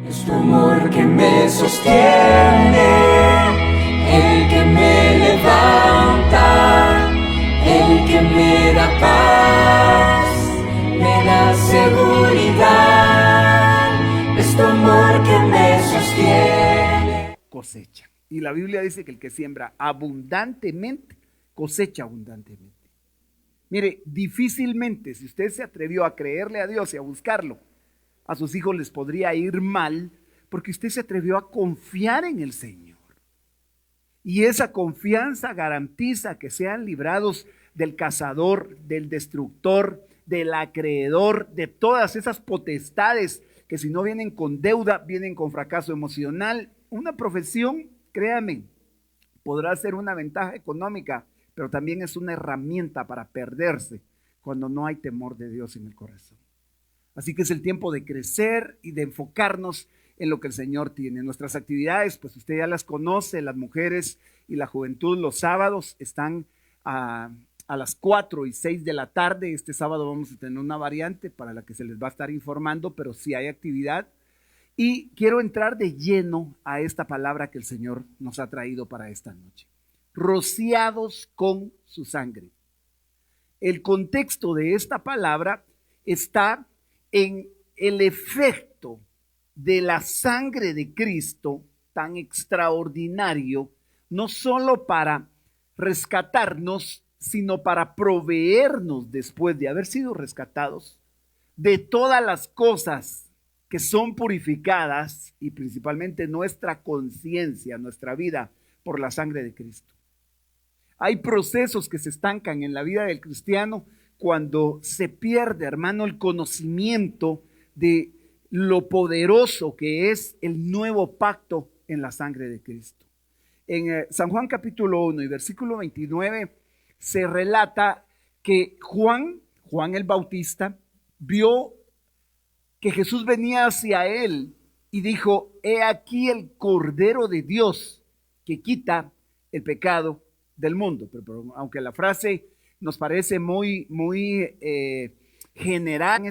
Es tu amor que me sostiene, el que me levanta, el que me da paz, me da seguridad. Es tu amor que me sostiene. Cosecha. Y la Biblia dice que el que siembra abundantemente, cosecha abundantemente. Mire, difícilmente, si usted se atrevió a creerle a Dios y a buscarlo, a sus hijos les podría ir mal, porque usted se atrevió a confiar en el Señor. Y esa confianza garantiza que sean librados del cazador, del destructor, del acreedor, de todas esas potestades que si no vienen con deuda, vienen con fracaso emocional. Una profesión, créame, podrá ser una ventaja económica, pero también es una herramienta para perderse cuando no hay temor de Dios en el corazón. Así que es el tiempo de crecer y de enfocarnos en lo que el Señor tiene. Nuestras actividades, pues usted ya las conoce, las mujeres y la juventud los sábados están a las 4 y 6 de la tarde. Este sábado vamos a tener una variante para la que se les va a estar informando, pero sí hay actividad. Y quiero entrar de lleno a esta palabra que el Señor nos ha traído para esta noche. Rociados con su sangre. El contexto de esta palabra está en el efecto de la sangre de Cristo tan extraordinario, no solo para rescatarnos, sino para proveernos después de haber sido rescatados de todas las cosas que son purificadas y principalmente nuestra conciencia, nuestra vida por la sangre de Cristo. Hay procesos que se estancan en la vida del cristiano cuando se pierde, hermano, el conocimiento de lo poderoso que es el nuevo pacto en la sangre de Cristo. En San Juan capítulo 1 y versículo 29 se relata que Juan el Bautista, vio que Jesús venía hacia él y dijo: he aquí el Cordero de Dios que quita el pecado del mundo. Pero aunque la frase nos parece muy general,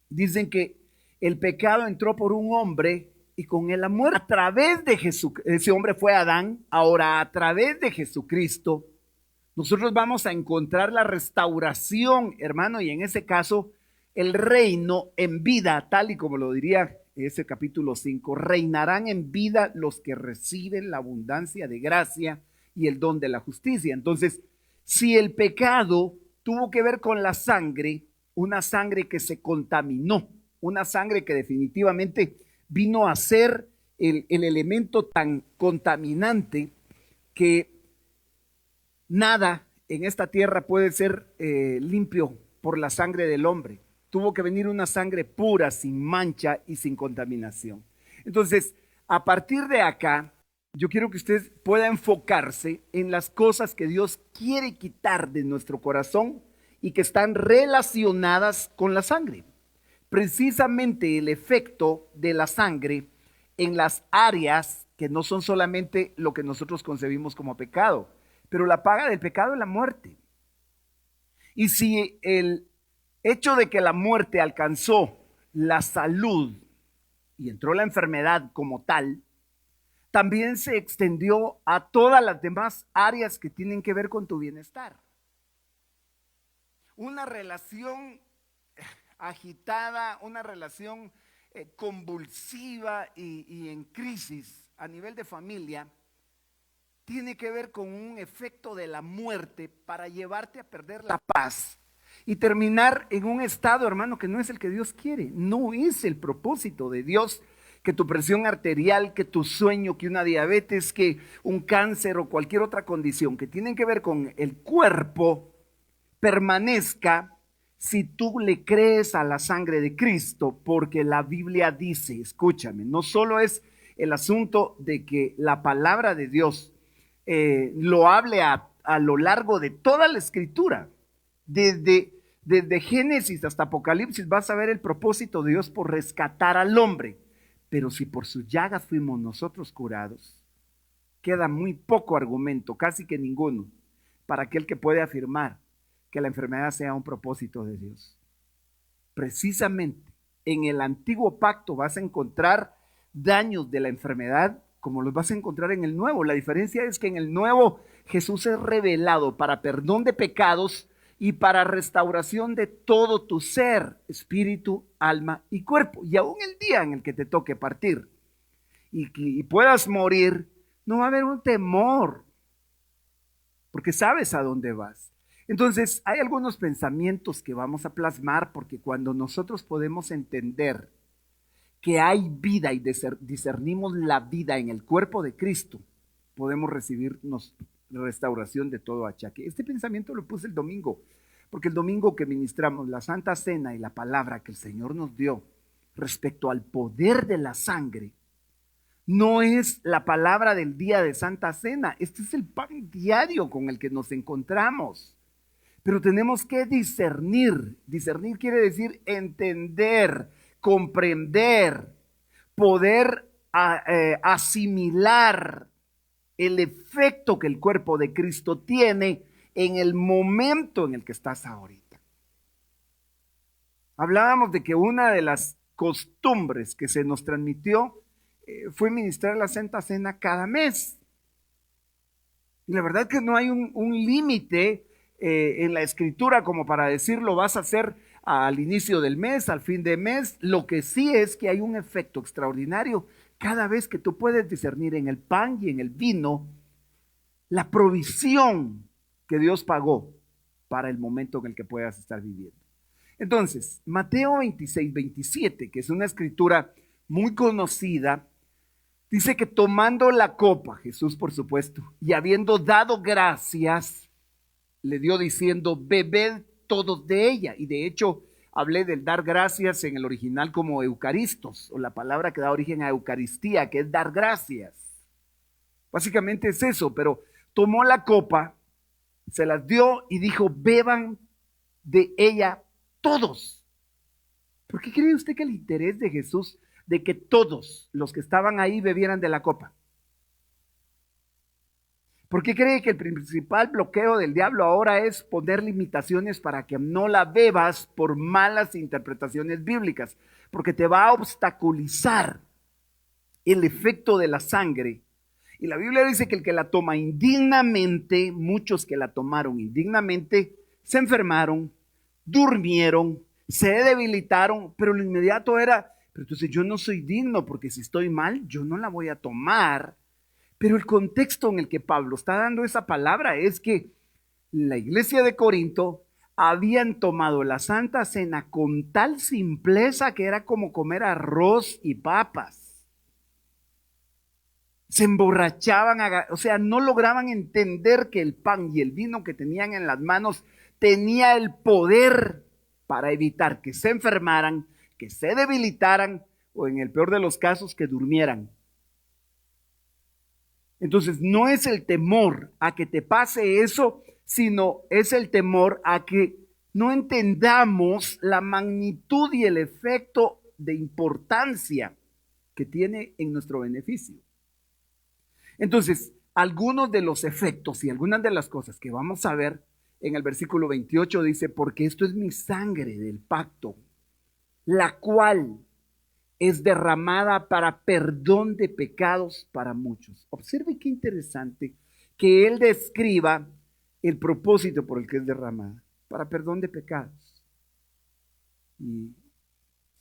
dicen que el pecado entró por un hombre y con él la muerte. A través de Jesucristo, ese hombre fue Adán. Ahora, a través de Jesucristo, nosotros vamos a encontrar la restauración, hermano, y en ese caso, el reino en vida, tal y como lo diría ese capítulo 5, reinarán en vida los que reciben la abundancia de gracia y el don de la justicia. Entonces, si el pecado tuvo que ver con la sangre, una sangre que se contaminó, una sangre que definitivamente vino a ser el elemento tan contaminante que nada en esta tierra puede ser limpio por la sangre del hombre. Tuvo que venir una sangre pura, sin mancha y sin contaminación. Entonces, a partir de acá, yo quiero que usted pueda enfocarse en las cosas que Dios quiere quitar de nuestro corazón y que están relacionadas con la sangre. Precisamente el efecto de la sangre en las áreas que no son solamente lo que nosotros concebimos como pecado, pero la paga del pecado es la muerte. Y si el hecho de que la muerte alcanzó la salud y entró la enfermedad como tal, también se extendió a todas las demás áreas que tienen que ver con tu bienestar. Una relación agitada, una relación convulsiva y en crisis a nivel de familia, tiene que ver con un efecto de la muerte para llevarte a perder la paz y terminar en un estado, hermano, que no es el que Dios quiere. No es el propósito de Dios que tu presión arterial, que tu sueño, que una diabetes, que un cáncer o cualquier otra condición que tienen que ver con el cuerpo permanezca si tú le crees a la sangre de Cristo, porque la Biblia dice, escúchame, no solo es el asunto de que la palabra de Dios lo hable a lo largo de toda la escritura, desde Génesis hasta Apocalipsis, vas a ver el propósito de Dios por rescatar al hombre. Pero si por sus llagas fuimos nosotros curados, queda muy poco argumento, casi que ninguno, para aquel que puede afirmar que la enfermedad sea un propósito de Dios. Precisamente en el antiguo pacto vas a encontrar daños de la enfermedad como los vas a encontrar en el Nuevo. La diferencia es que en el Nuevo Jesús es revelado para perdón de pecados y para restauración de todo tu ser, espíritu, alma y cuerpo. Y aún el día en el que te toque partir y puedas morir, no va a haber un temor, porque sabes a dónde vas. Entonces, hay algunos pensamientos que vamos a plasmar, porque cuando nosotros podemos entender que hay vida y discernimos la vida en el cuerpo de Cristo, podemos recibirnos restauración de todo achaque. Este pensamiento lo puse el domingo, porque el domingo que ministramos la Santa Cena y la palabra que el Señor nos dio respecto al poder de la sangre, no es la palabra del día de Santa Cena. Este es el pan diario con el que nos encontramos. Pero tenemos que discernir. Discernir quiere decir entender, comprender, poder asimilar el efecto que el cuerpo de Cristo tiene en el momento en el que estás ahorita. Hablábamos de que una de las costumbres que se nos transmitió fue ministrar la Santa Cena cada mes. Y la verdad que no hay un límite en la escritura como para decir lo vas a hacer al inicio del mes, al fin de mes. Lo que sí es que hay un efecto extraordinario cada vez que tú puedes discernir en el pan y en el vino la provisión que Dios pagó para el momento en el que puedas estar viviendo. Entonces, Mateo 26, 27, que es una escritura muy conocida, dice que tomando la copa, Jesús por supuesto, y habiendo dado gracias, le dio diciendo, bebed todos de ella. Y de hecho, hablé del dar gracias en el original como eucaristos, o la palabra que da origen a Eucaristía, que es dar gracias. Básicamente es eso, pero tomó la copa, se las dio y dijo, beban de ella todos. ¿Por qué cree usted que el interés de Jesús de que todos los que estaban ahí bebieran de la copa? ¿Por qué cree que el principal bloqueo del diablo ahora es poner limitaciones para que no la bebas por malas interpretaciones bíblicas? Porque te va a obstaculizar el efecto de la sangre. Y la Biblia dice que el que la toma indignamente, muchos que la tomaron indignamente, se enfermaron, durmieron, se debilitaron, pero lo inmediato era, pero entonces yo no soy digno porque si estoy mal, yo no la voy a tomar. Pero el contexto en el que Pablo está dando esa palabra es que la iglesia de Corinto habían tomado la Santa Cena con tal simpleza que era como comer arroz y papas. Se emborrachaban, o sea, no lograban entender que el pan y el vino que tenían en las manos tenía el poder para evitar que se enfermaran, que se debilitaran o en el peor de los casos que durmieran. Entonces no es el temor a que te pase eso, sino es el temor a que no entendamos la magnitud y el efecto de importancia que tiene en nuestro beneficio. Entonces, algunos de los efectos y algunas de las cosas que vamos a ver en el versículo 28 dice, porque esto es mi sangre del pacto, la cual es derramada para perdón de pecados para muchos. Observe qué interesante que él describa el propósito por el que es derramada, para perdón de pecados. Y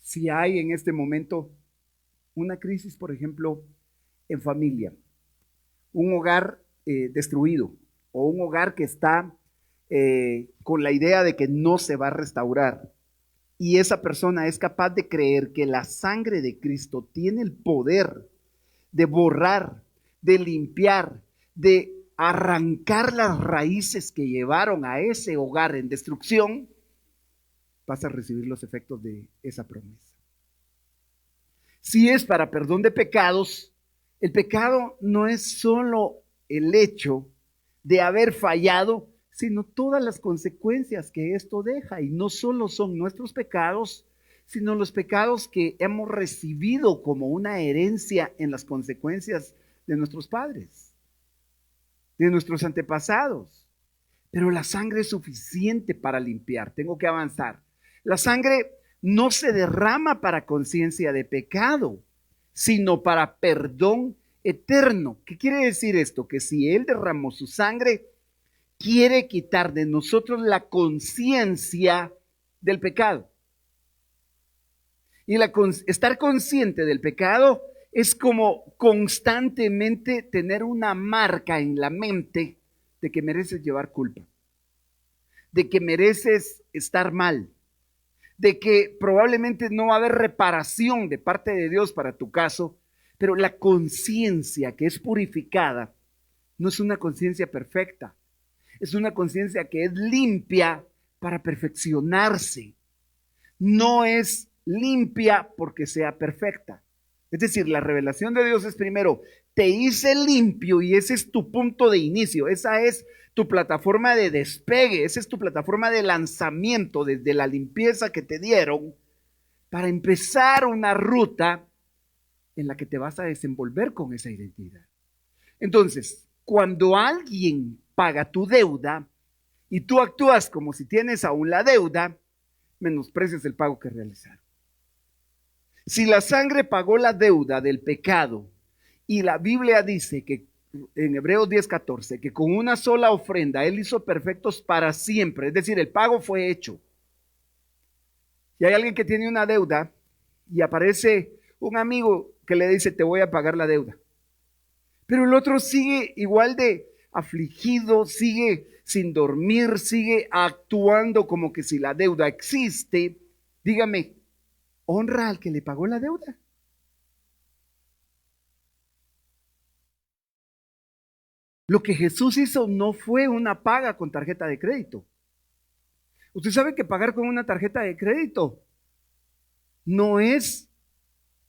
si hay en este momento una crisis, por ejemplo, en familia, un hogar destruido o un hogar que está con la idea de que no se va a restaurar, y esa persona es capaz de creer que la sangre de Cristo tiene el poder de borrar, de limpiar, de arrancar las raíces que llevaron a ese hogar en destrucción, vas a recibir los efectos de esa promesa. Si es para perdón de pecados, el pecado no es solo el hecho de haber fallado, sino todas las consecuencias que esto deja. Y no solo son nuestros pecados, sino los pecados que hemos recibido como una herencia en las consecuencias de nuestros padres, de nuestros antepasados. Pero la sangre es suficiente para limpiar. Tengo que avanzar. La sangre no se derrama para conciencia de pecado, sino para perdón eterno. ¿Qué quiere decir esto? Que si Él derramó su sangre, quiere quitar de nosotros la conciencia del pecado. Y estar consciente del pecado es como constantemente tener una marca en la mente de que mereces llevar culpa, de que mereces estar mal, de que probablemente no va a haber reparación de parte de Dios para tu caso, pero la conciencia que es purificada no es una conciencia perfecta, es una conciencia que es limpia para perfeccionarse, no es limpia porque sea perfecta. Es decir, la revelación de Dios es primero, te hice limpio y ese es tu punto de inicio, esa es tu plataforma de despegue, esa es tu plataforma de lanzamiento desde la limpieza que te dieron para empezar una ruta en la que te vas a desenvolver con esa identidad. Entonces, cuando alguien paga tu deuda y tú actúas como si tienes aún la deuda, menosprecias el pago que realizaron. Si la sangre pagó la deuda del pecado y la Biblia dice que en Hebreos 10:14, que con una sola ofrenda Él hizo perfectos para siempre, es decir, el pago fue hecho. Y hay alguien que tiene una deuda y aparece un amigo que le dice, te voy a pagar la deuda. Pero el otro sigue igual de afligido, sigue sin dormir, sigue actuando como que si la deuda existe. Dígame, ¿honra al que le pagó la deuda? Lo que Jesús hizo no fue una paga con tarjeta de crédito. Usted sabe que pagar con una tarjeta de crédito no es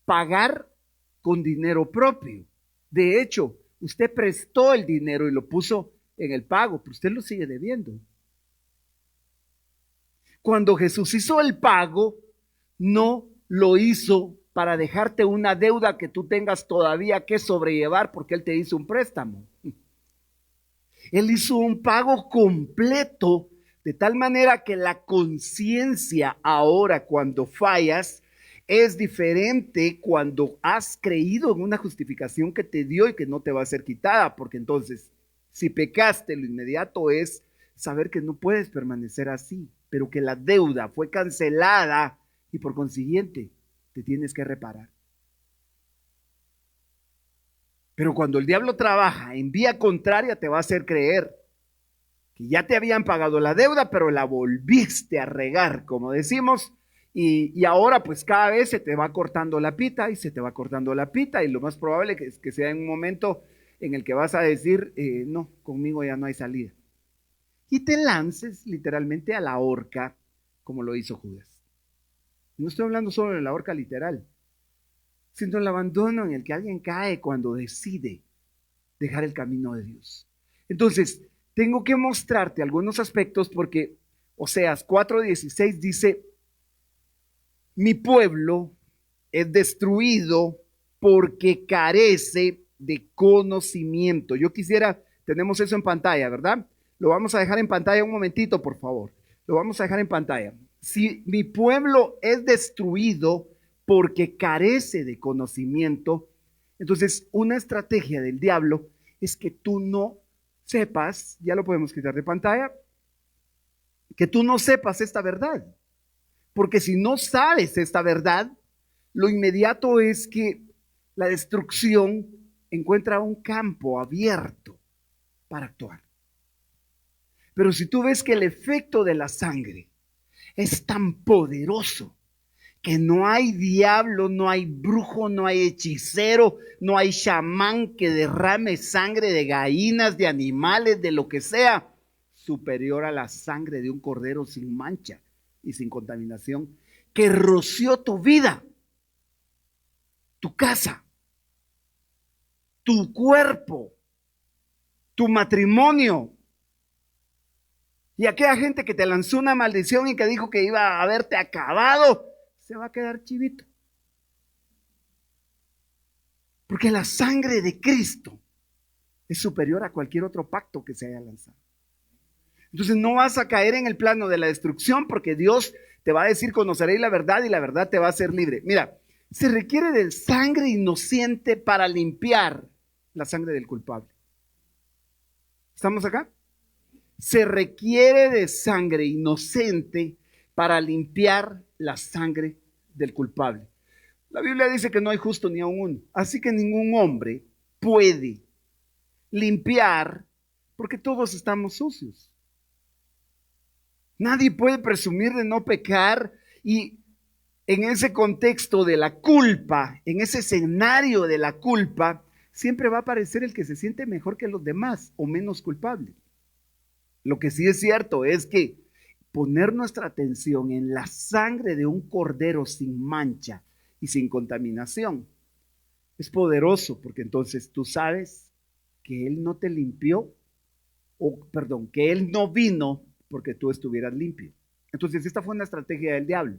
pagar con dinero propio. De hecho, usted prestó el dinero y lo puso en el pago, pero usted lo sigue debiendo. Cuando Jesús hizo el pago, no lo hizo para dejarte una deuda que tú tengas todavía que sobrellevar porque Él te hizo un préstamo. Él hizo un pago completo de tal manera que la conciencia ahora cuando fallas es diferente cuando has creído en una justificación que te dio y que no te va a ser quitada, porque entonces si pecaste, lo inmediato es saber que no puedes permanecer así, pero que la deuda fue cancelada y por consiguiente te tienes que reparar. Pero cuando el diablo trabaja en vía contraria, te va a hacer creer que ya te habían pagado la deuda, pero la volviste a regar, como decimos, y ahora pues cada vez se te va cortando la pita y se te va cortando la pita, y lo más probable es que sea en un momento en el que vas a decir, no, conmigo ya no hay salida. Y te lances literalmente a la horca, como lo hizo Judas. No estoy hablando solo de la horca literal, sino el abandono en el que alguien cae cuando decide dejar el camino de Dios. Entonces, tengo que mostrarte algunos aspectos porque Oseas 4:16 dice, mi pueblo es destruido porque carece de conocimiento. Yo quisiera, tenemos eso en pantalla, ¿verdad? Lo vamos a dejar en pantalla un momentito, por favor. Lo vamos a dejar en pantalla. Si mi pueblo es destruido porque carece de conocimiento, entonces una estrategia del diablo es que tú no sepas, ya lo podemos quitar de pantalla, que tú no sepas esta verdad. Porque si no sabes esta verdad, lo inmediato es que la destrucción encuentra un campo abierto para actuar. Pero si tú ves que el efecto de la sangre es tan poderoso que no hay diablo, no hay brujo, no hay hechicero, no hay chamán que derrame sangre de gallinas, de animales, de lo que sea, superior a la sangre de un cordero sin mancha y sin contaminación, que roció tu vida, tu casa, tu cuerpo, tu matrimonio. Y aquella gente que te lanzó una maldición y que dijo que iba a haberte acabado, se va a quedar chivito. Porque la sangre de Cristo es superior a cualquier otro pacto que se haya lanzado. Entonces no vas a caer en el plano de la destrucción porque Dios te va a decir conoceréis la verdad y la verdad te va a hacer libre. Mira, Se requiere de sangre inocente para limpiar la sangre del culpable. ¿Estamos acá? Se requiere de sangre inocente para limpiar la sangre del culpable. La Biblia dice que no hay justo ni aun uno, así que ningún hombre puede limpiar porque todos estamos sucios. Nadie puede presumir de no pecar y en ese contexto de la culpa, en ese escenario de la culpa, siempre va a aparecer el que se siente mejor que los demás o menos culpable. Lo que sí es cierto es que poner nuestra atención en la sangre de un cordero sin mancha y sin contaminación es poderoso, porque entonces tú sabes que Él no te limpió, que Él no vino porque tú estuvieras limpio. Entonces esta fue una estrategia del diablo.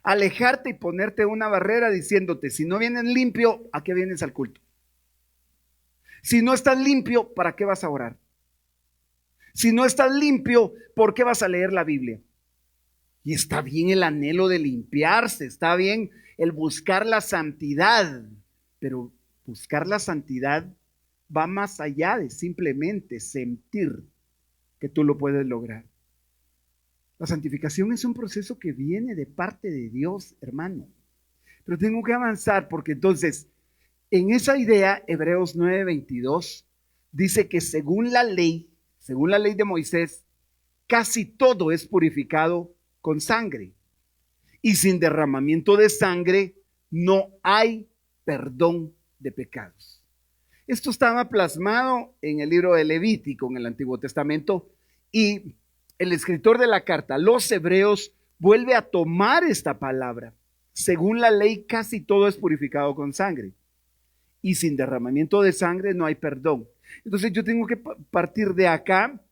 Alejarte y ponerte una barrera diciéndote, si no vienes limpio, ¿a qué vienes al culto? Si no estás limpio, ¿para qué vas a orar? Si no estás limpio, ¿por qué vas a leer la Biblia? Y está bien el anhelo de limpiarse, está bien el buscar la santidad, pero buscar la santidad va más allá de simplemente sentir que tú lo puedes lograr. La santificación es un proceso que viene de parte de Dios, hermano. Pero tengo que avanzar porque entonces, en esa idea, Hebreos 9:22 dice que según la ley de Moisés, casi todo es purificado con sangre. Y sin derramamiento de sangre no hay perdón de pecados. Esto estaba plasmado en el libro de Levítico, en el Antiguo Testamento, y el escritor de la carta a los Hebreos vuelve a tomar esta palabra. Según la ley, casi todo es purificado con sangre. Y sin derramamiento de sangre no hay perdón. Entonces yo tengo que partir de acá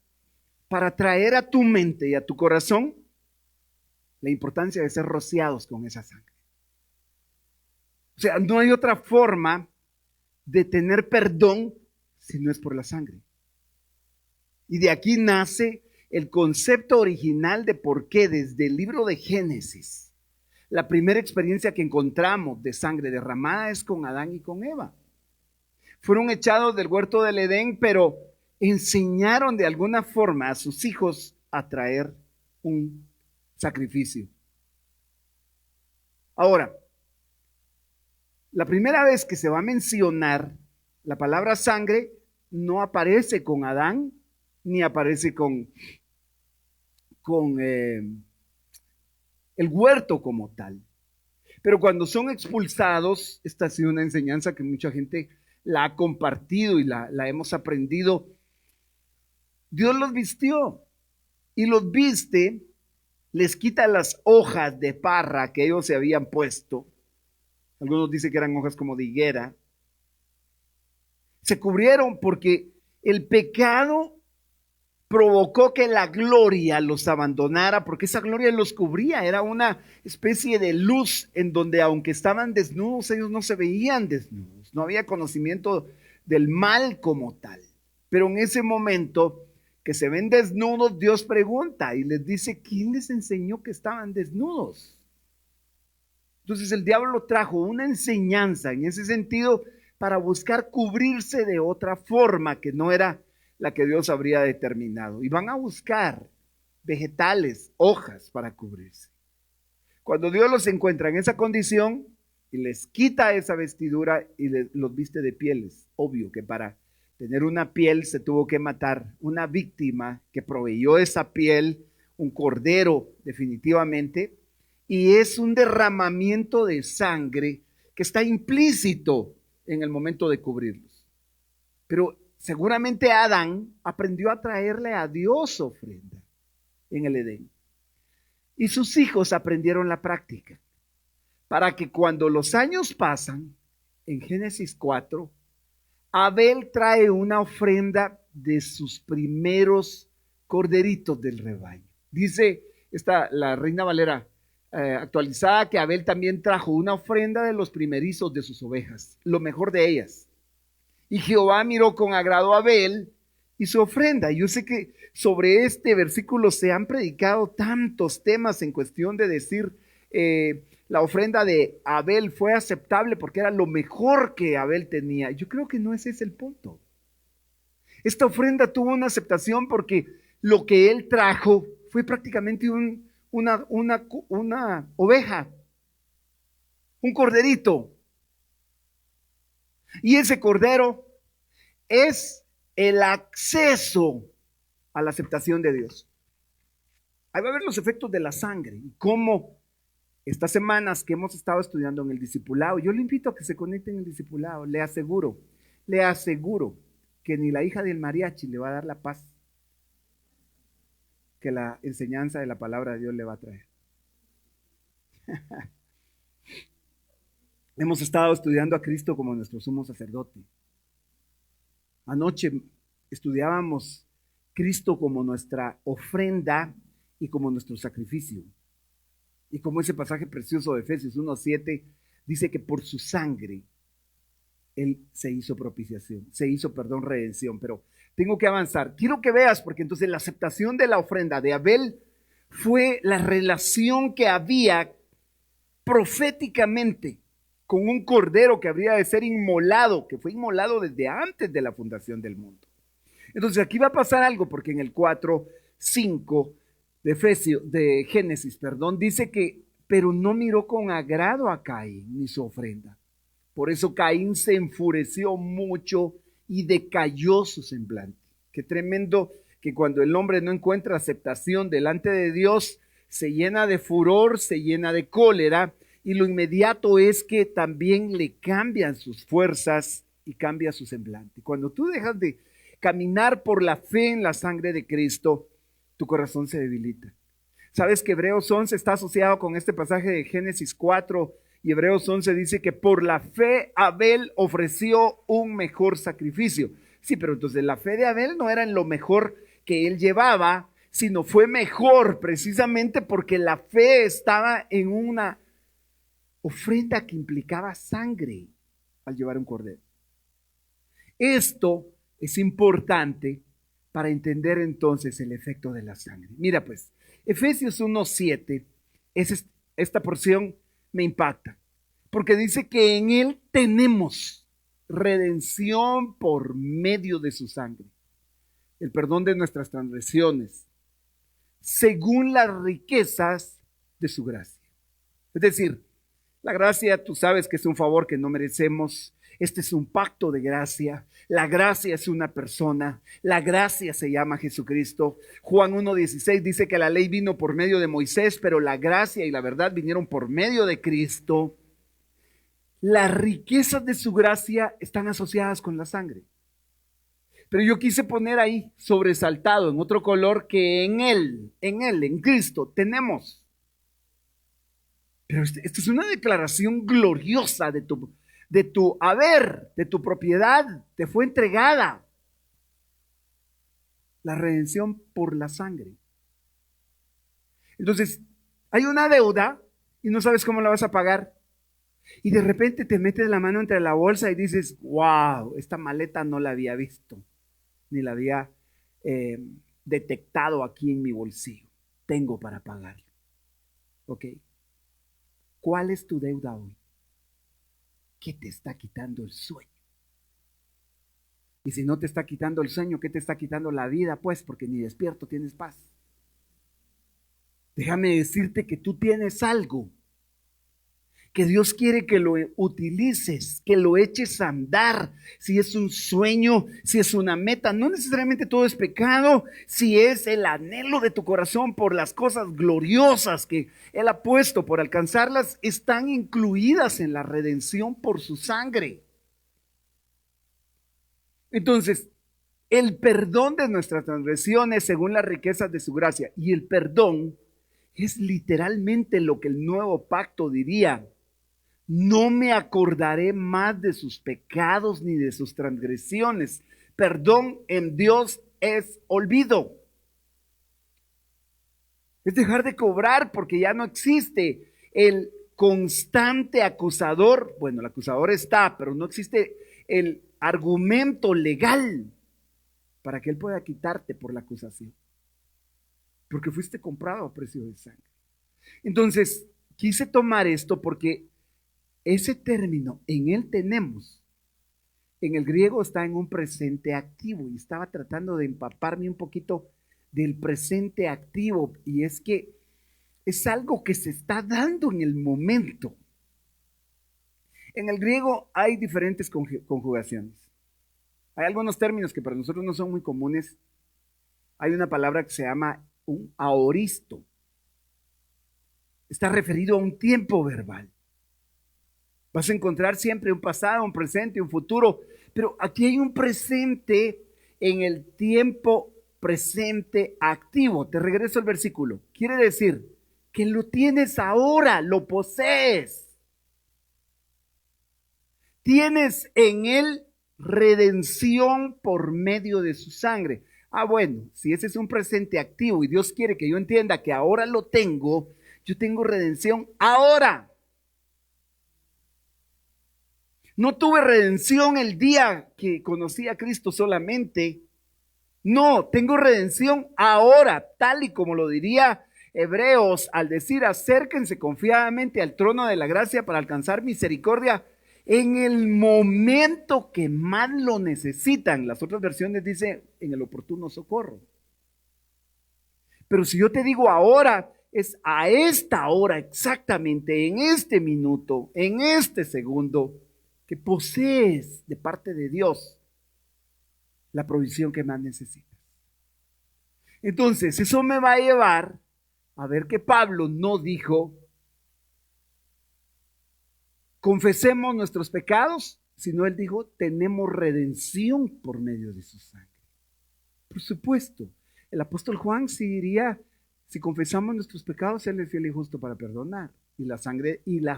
para traer a tu mente y a tu corazón la importancia de ser rociados con esa sangre. O sea, no hay otra forma de tener perdón si no es por la sangre. Y de aquí nace el concepto original de por qué desde el libro de Génesis, la primera experiencia que encontramos de sangre derramada es con Adán y con Eva. Fueron echados del huerto del Edén, pero enseñaron de alguna forma a sus hijos a traer un sacrificio. Ahora, la primera vez que se va a mencionar la palabra sangre no aparece con Adán ni aparece con el huerto como tal. Pero cuando son expulsados, esta ha sido una enseñanza que mucha gente la ha compartido y la hemos aprendido. Dios los vistió y los viste, les quita las hojas de parra que ellos se habían puesto. Algunos dicen que eran hojas como de higuera. Se cubrieron porque el pecado provocó que la gloria los abandonara, porque esa gloria los cubría, era una especie de luz en donde aunque estaban desnudos, ellos no se veían desnudos, no había conocimiento del mal como tal. Pero en ese momento que se ven desnudos, Dios pregunta y les dice, ¿quién les enseñó que estaban desnudos? Entonces el diablo trajo una enseñanza en ese sentido para buscar cubrirse de otra forma que no era la que Dios habría determinado. Y van a buscar vegetales, hojas para cubrirse. Cuando Dios los encuentra en esa condición y les quita esa vestidura y los viste de pieles, obvio que para tener una piel se tuvo que matar una víctima que proveyó esa piel, un cordero definitivamente, y es un derramamiento de sangre que está implícito en el momento de cubrirlos. Pero seguramente Adán aprendió a traerle a Dios ofrenda en el Edén. Y sus hijos aprendieron la práctica. Para que cuando los años pasan, en Génesis 4, Abel trae una ofrenda de sus primeros corderitos del rebaño. Dice la Reina Valera actualizada que Abel también trajo una ofrenda de los primerizos de sus ovejas, lo mejor de ellas. Y Jehová miró con agrado a Abel y su ofrenda. Yo sé que sobre este versículo se han predicado tantos temas en cuestión de decir la ofrenda de Abel fue aceptable porque era lo mejor que Abel tenía. Yo creo que no ese es el punto. Esta ofrenda tuvo una aceptación porque lo que él trajo fue prácticamente una oveja, un corderito. Y ese cordero es el acceso a la aceptación de Dios. Ahí va a ver los efectos de la sangre y cómo estas semanas que hemos estado estudiando en el discipulado, yo le invito a que se conecten en el discipulado, le aseguro que ni la hija del mariachi le va a dar la paz que la enseñanza de la palabra de Dios le va a traer. Hemos estado estudiando a Cristo como nuestro sumo sacerdote. Anoche estudiábamos Cristo como nuestra ofrenda y como nuestro sacrificio. Y como ese pasaje precioso de Efesios 1:7 dice que por su sangre Él se hizo propiciación, redención. Pero tengo que avanzar. Quiero que veas, porque entonces la aceptación de la ofrenda de Abel fue la relación que había proféticamente con un cordero que habría de ser inmolado, que fue inmolado desde antes de la fundación del mundo. Entonces aquí va a pasar algo, porque en el 4:5 de Génesis, dice que, pero no miró con agrado a Caín ni su ofrenda. Por eso Caín se enfureció mucho y decayó su semblante. Qué tremendo que cuando el hombre no encuentra aceptación delante de Dios, se llena de furor, se llena de cólera, y lo inmediato es que también le cambian sus fuerzas y cambia su semblante. Cuando tú dejas de caminar por la fe en la sangre de Cristo, tu corazón se debilita. ¿Sabes que Hebreos 11 está asociado con este pasaje de Génesis 4? Y Hebreos 11 dice que por la fe Abel ofreció un mejor sacrificio. Sí, pero entonces la fe de Abel no era en lo mejor que él llevaba, sino fue mejor precisamente porque la fe estaba en una ofrenda que implicaba sangre al llevar un cordero. Esto es importante para entender entonces el efecto de la sangre. Mira pues, Efesios 1:7, esta porción me impacta, porque dice que en Él tenemos redención por medio de su sangre, el perdón de nuestras transgresiones, según las riquezas de su gracia. Es decir, la gracia, tú sabes que es un favor que no merecemos. Este es un pacto de gracia. La gracia es una persona. La gracia se llama Jesucristo. Juan 1:16 dice que la ley vino por medio de Moisés, pero la gracia y la verdad vinieron por medio de Cristo. Las riquezas de su gracia están asociadas con la sangre. Pero yo quise poner ahí, sobresaltado, en otro color, que en Cristo, tenemos. Pero esto es una declaración gloriosa de tu haber, de tu propiedad, te fue entregada. La redención por la sangre. Entonces, hay una deuda y no sabes cómo la vas a pagar. Y de repente te metes la mano entre la bolsa y dices, wow, esta maleta no la había visto, ni la había detectado aquí en mi bolsillo. Tengo para pagarlo. ¿Ok? ¿Cuál es tu deuda hoy? ¿Qué te está quitando el sueño? Y si no te está quitando el sueño, ¿qué te está quitando la vida? Pues porque ni despierto tienes paz. Déjame decirte que tú tienes algo que Dios quiere que lo utilices, que lo eches a andar. Si es un sueño, si es una meta, no necesariamente todo es pecado. Si es el anhelo de tu corazón por las cosas gloriosas que Él ha puesto por alcanzarlas, están incluidas en la redención por su sangre. Entonces, el perdón de nuestras transgresiones según las riquezas de su gracia, y el perdón es literalmente lo que el nuevo pacto diría: no me acordaré más de sus pecados ni de sus transgresiones. Perdón en Dios es olvido. Es dejar de cobrar porque ya no existe el constante acusador. Bueno, el acusador está, pero no existe el argumento legal para que Él pueda quitarte por la acusación. Porque fuiste comprado a precio de sangre. Entonces, quise tomar esto porque ese término, en él tenemos, en el griego está en un presente activo y estaba tratando de empaparme un poquito del presente activo, y es que es algo que se está dando en el momento. En el griego hay diferentes conjugaciones. Hay algunos términos que para nosotros no son muy comunes. Hay una palabra que se llama un aoristo. Está referido a un tiempo verbal. Vas a encontrar siempre un pasado, un presente, un futuro, pero aquí hay un presente en el tiempo presente activo. Te regreso al versículo. Quiere decir que lo tienes ahora, lo posees. Tienes en él redención por medio de su sangre. Ah, bueno, si ese es un presente activo y Dios quiere que yo entienda que ahora lo tengo, yo tengo redención ahora. No tuve redención el día que conocí a Cristo solamente. No, tengo redención ahora, tal y como lo diría Hebreos al decir: acérquense confiadamente al trono de la gracia para alcanzar misericordia en el momento que más lo necesitan. Las otras versiones dicen en el oportuno socorro. Pero si yo te digo ahora, es a esta hora exactamente, en este minuto, en este segundo, que posees de parte de Dios la provisión que más necesitas. Entonces, eso me va a llevar a ver que Pablo no dijo: confesemos nuestros pecados, sino él dijo: tenemos redención por medio de su sangre. Por supuesto, el apóstol Juan sí diría: si confesamos nuestros pecados, él es fiel y justo para perdonar. Y la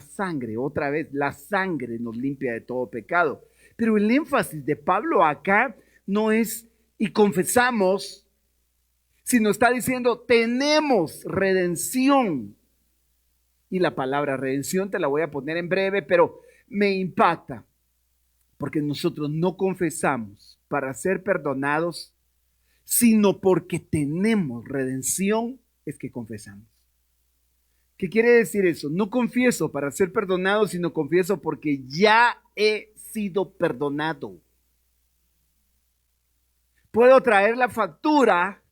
sangre, otra vez, la sangre nos limpia de todo pecado. Pero el énfasis de Pablo acá no es y confesamos, sino está diciendo: tenemos redención. Y la palabra redención te la voy a poner en breve, pero me impacta, porque nosotros no confesamos para ser perdonados, sino porque tenemos redención es que confesamos. ¿Qué quiere decir eso? No confieso para ser perdonado, sino confieso porque ya he sido perdonado. Puedo traer la factura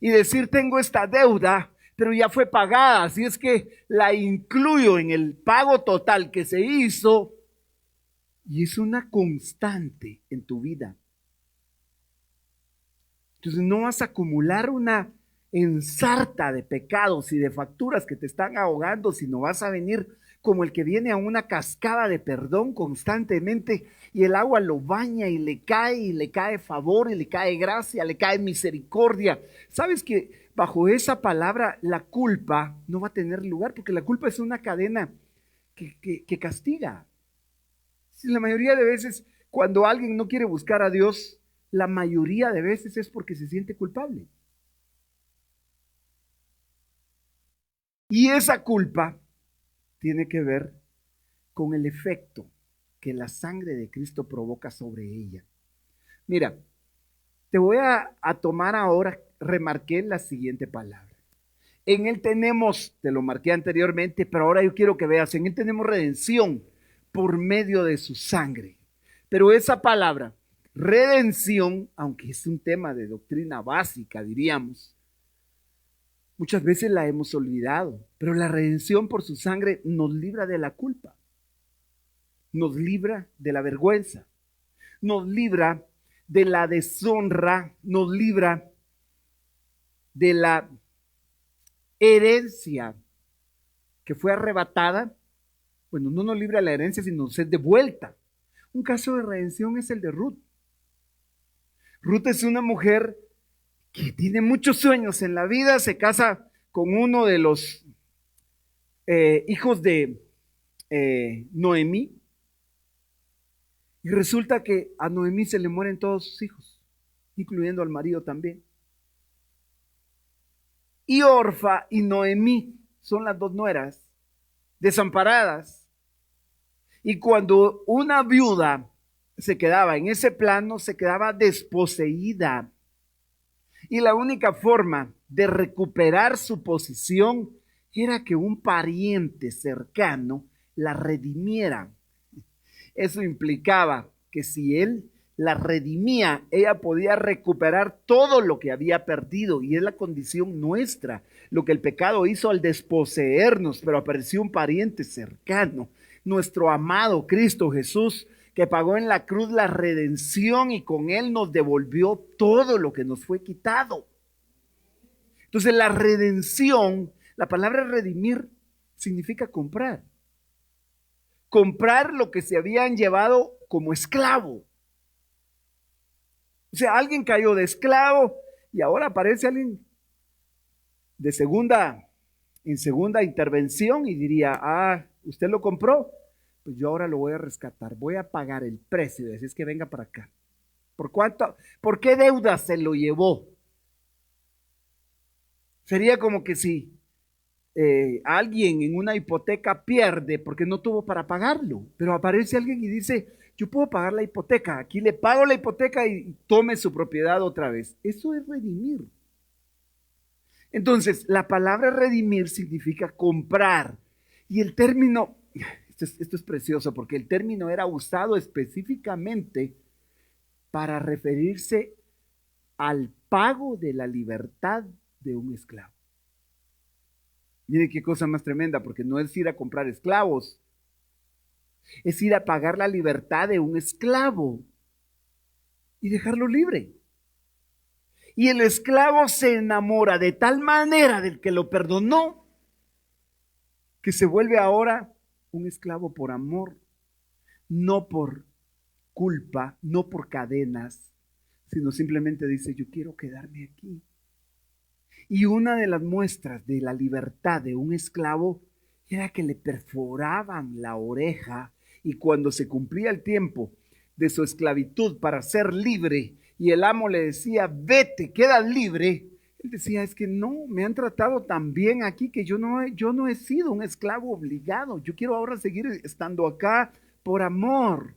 y decir: tengo esta deuda, pero ya fue pagada, así es que la incluyo en el pago total que se hizo, y es una constante en tu vida. Entonces no vas a acumular una ensarta de pecados y de facturas que te están ahogando, sino vas a venir como el que viene a una cascada de perdón constantemente, y el agua lo baña y le cae favor, y le cae gracia, le cae misericordia. ¿Sabes que bajo esa palabra la culpa no va a tener lugar? Porque la culpa es una cadena que castiga. La mayoría de veces cuando alguien no quiere buscar a Dios, la mayoría de veces es porque se siente culpable. Y esa culpa tiene que ver con el efecto que la sangre de Cristo provoca sobre ella. Mira, te voy a tomar ahora, remarqué la siguiente palabra. En él tenemos, te lo marqué anteriormente, pero ahora yo quiero que veas, en él tenemos redención por medio de su sangre. Pero esa palabra, redención, aunque es un tema de doctrina básica, diríamos, muchas veces la hemos olvidado, pero la redención por su sangre nos libra de la culpa, nos libra de la vergüenza, nos libra de la deshonra, nos libra de la herencia que fue arrebatada. Bueno, no nos libra de la herencia, sino nos es devuelta. Un caso de redención es el de Ruth. Ruth es una mujer que tiene muchos sueños en la vida, se casa con uno de los hijos de Noemí, y resulta que a Noemí se le mueren todos sus hijos, incluyendo al marido también. Y Orfa y Noemí son las dos nueras desamparadas, y cuando una viuda se quedaba en ese plano, se quedaba desposeída. Y la única forma de recuperar su posición era que un pariente cercano la redimiera. Eso implicaba que si él la redimía, ella podía recuperar todo lo que había perdido, y es la condición nuestra, lo que el pecado hizo al desposeernos, pero apareció un pariente cercano, nuestro amado Cristo Jesús, que pagó en la cruz la redención y con él nos devolvió todo lo que nos fue quitado. Entonces la redención, la palabra redimir significa comprar. Comprar lo que se habían llevado como esclavo. O sea, alguien cayó de esclavo y ahora aparece alguien de en segunda intervención y diría, usted lo compró, pues yo ahora lo voy a rescatar, voy a pagar el precio, así es que venga para acá. ¿Por cuánto? ¿Por qué deuda se lo llevó? Sería como que si alguien en una hipoteca pierde porque no tuvo para pagarlo, pero aparece alguien y dice, yo puedo pagar la hipoteca, aquí le pago la hipoteca y tome su propiedad otra vez. Eso es redimir. Entonces, la palabra redimir significa comprar. Y el término, esto es precioso porque el término era usado específicamente para referirse al pago de la libertad de un esclavo. Miren qué cosa más tremenda, porque no es ir a comprar esclavos, es ir a pagar la libertad de un esclavo y dejarlo libre. Y el esclavo se enamora de tal manera del que lo perdonó, que se vuelve ahora un esclavo por amor, no por culpa, no por cadenas, sino simplemente dice, yo quiero quedarme aquí. Y una de las muestras de la libertad de un esclavo era que le perforaban la oreja, y cuando se cumplía el tiempo de su esclavitud para ser libre y el amo le decía, vete, quedas libre, él decía, es que no, me han tratado tan bien aquí que yo no he sido un esclavo obligado, yo quiero ahora seguir estando acá por amor.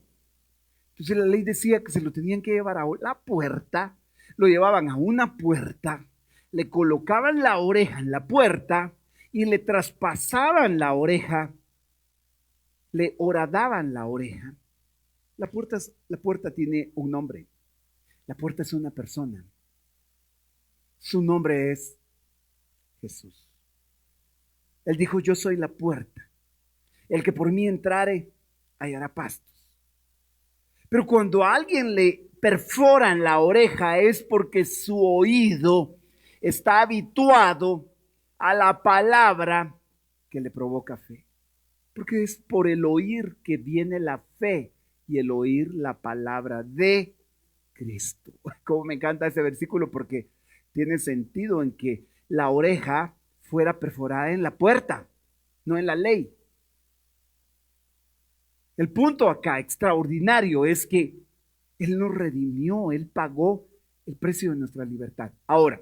Entonces la ley decía que se lo tenían que llevar a la puerta, lo llevaban a una puerta, le colocaban la oreja en la puerta y le traspasaban la oreja, le horadaban la oreja. La puerta tiene un nombre. La puerta es una persona. Su nombre es Jesús. Él dijo, yo soy la puerta. El que por mí entrare, hallará pastos. Pero cuando a alguien le perforan la oreja es porque su oído está habituado a la palabra que le provoca fe. Porque es por el oír que viene la fe y el oír la palabra de Cristo. Como me encanta ese versículo porque tiene sentido en que la oreja fuera perforada en la puerta, no en la ley. El punto acá extraordinario es que Él nos redimió, Él pagó el precio de nuestra libertad. Ahora,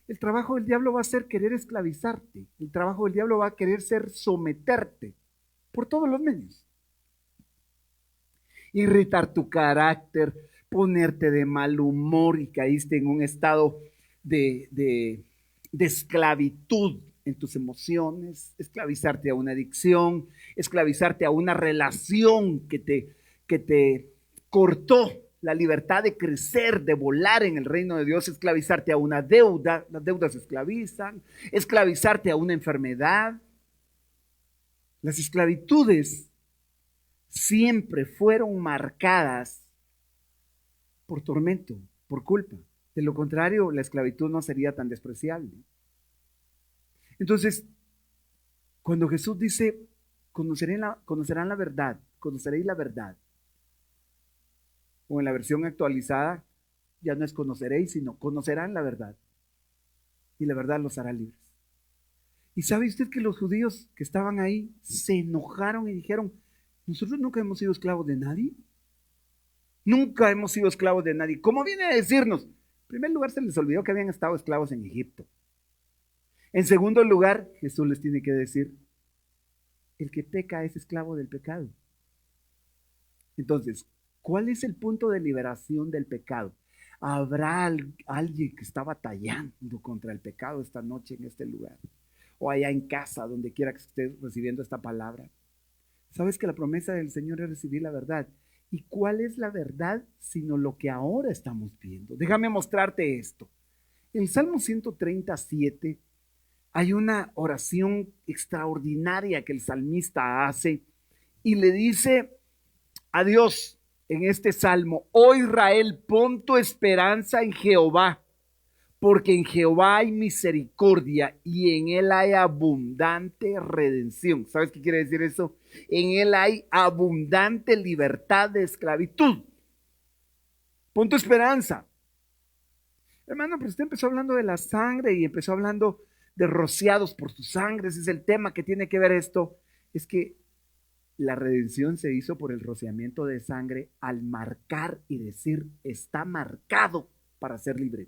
el trabajo del diablo va a ser querer esclavizarte, el trabajo del diablo va a querer ser someterte por todos los medios. Irritar tu carácter, ponerte de mal humor y caíste en un estado de esclavitud en tus emociones, esclavizarte a una adicción, esclavizarte a una relación que te cortó la libertad de crecer, de volar en el reino de Dios, esclavizarte a una deuda, las deudas esclavizan, esclavizarte a una enfermedad. Las esclavitudes siempre fueron marcadas por tormento, por culpa. De lo contrario, la esclavitud no sería tan despreciable. Entonces, cuando Jesús dice, conocerán la verdad, conoceréis la verdad, o en la versión actualizada, ya no es conoceréis, sino conocerán la verdad, y la verdad los hará libres. ¿Y sabe usted que los judíos que estaban ahí se enojaron y dijeron, nosotros nunca hemos sido esclavos de nadie? Nunca hemos sido esclavos de nadie. ¿Cómo viene a decirnos? En primer lugar, se les olvidó que habían estado esclavos en Egipto. En segundo lugar, Jesús les tiene que decir, el que peca es esclavo del pecado. Entonces, ¿cuál es el punto de liberación del pecado? ¿Habrá alguien que está batallando contra el pecado esta noche en este lugar? o allá en casa, donde quiera que estés recibiendo esta palabra. Sabes que la promesa del Señor es recibir la verdad. ¿Y cuál es la verdad sino lo que ahora estamos viendo? Déjame mostrarte esto. En Salmo 137 hay una oración extraordinaria que el salmista hace y le dice a Dios en este salmo: oh Israel, pon tu esperanza en Jehová, porque en Jehová hay misericordia y en él hay abundante redención. ¿Sabes qué quiere decir eso? En él hay abundante libertad de esclavitud. Pon tu esperanza. Hermano, pero usted empezó hablando de la sangre y empezó hablando de rociados por su sangre. Ese es el tema que tiene que ver esto. Es que la redención se hizo por el rociamiento de sangre al marcar y decir: está marcado para ser libre.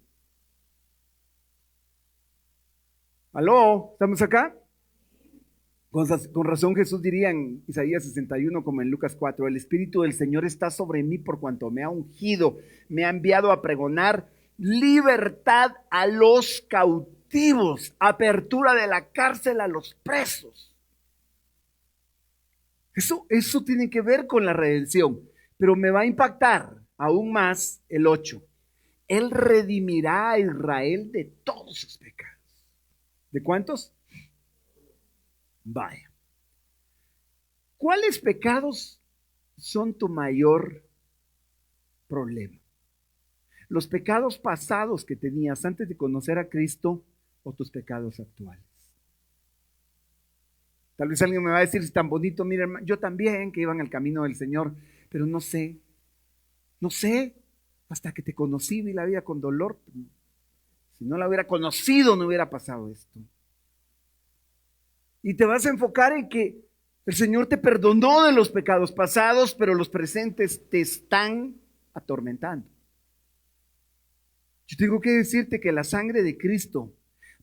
¿Aló? ¿Estamos acá? Con razón Jesús diría en Isaías 61 como en Lucas 4: el Espíritu del Señor está sobre mí por cuanto me ha ungido, me ha enviado a pregonar libertad a los cautivos, apertura de la cárcel a los presos. Eso tiene que ver con la redención, pero me va a impactar aún más el 8. Él redimirá a Israel de todos sus pecados. ¿De cuántos? Vaya. ¿Cuáles pecados son tu mayor problema? ¿Los pecados pasados que tenías antes de conocer a Cristo o tus pecados actuales? Tal vez alguien me va a decir: es tan bonito, mira, hermano, yo también, que iban al camino del Señor, pero no sé, hasta que te conocí, vi la vida con dolor. Si no la hubiera conocido, no hubiera pasado esto. Y te vas a enfocar en que el Señor te perdonó de los pecados pasados, pero los presentes te están atormentando. Yo tengo que decirte que la sangre de Cristo